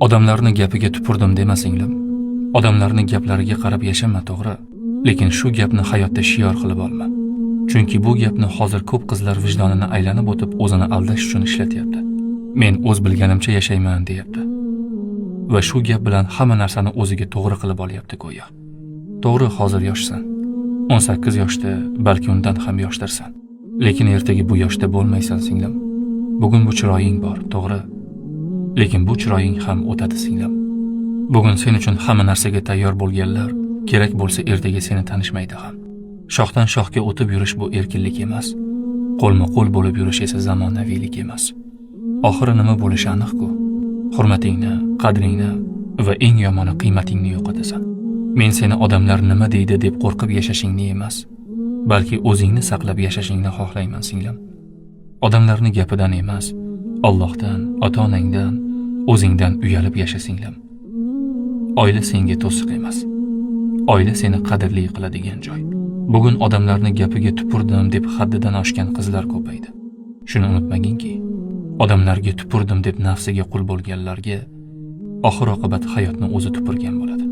Odamlarni gapiga tupurdim dema singlim. Odamlarni gaplariga qarab yashama, to'g'ri, lekin shu gapni hayotda shior qilib olma. Chunki bu gapni hozir ko'p qizlar vijdonini aylanib o'tib o'zini aldash uchun ishlatyapti. Men o'z bilganimcha yashayman deyapti. Va shu gap bilan hamma narsani o'ziga to'g'ri qilib olyapti go'yo. To'g'ri, hozir yoshsan. 18 yoshda, balki undan ham yoshdirsan. Lekin ertaga bu yoshda bo'lmaysan singlim. Bugun bu chiroying bor, to'g'ri. Lekin bu chiroying ham o'tadi singlim. Bugun sen uchun hamma narsaga tayyor bo'lganlar kerak bo'lsa ertaga seni tanishmaydi ham. Shoxdan shoxga o'tib yurish bu erkinlik emas. Qo'lma-qo'l bo'lib yurish esa zamonaviylik emas. Oxiri nima bo'lishi aniq-ku. Hurmatingni, qadringni va eng yomoni qiymatingni yo'qotasan. Men seni odamlar nima deydi deb qo'rqib yashashingni emas, balki o'zingni saqlab yashashingni xohlayman singlim. Odamlarning gapidan emas, Allohdan, ota-onangdan, o'zingdan uyalib yasha singlim. Oila senga to'siq emas. Oila seni qadrli qiladigan joy. Bugun odamlarning gapiga tupurdim deb haddidan oshgan qizlar ko'paydi. Shuni unutmaginki, odamlarga tupurdim deb nafsiga qul bo'lganlarga oxir oqibat hayotni o'zi tupurgan bo'ladi.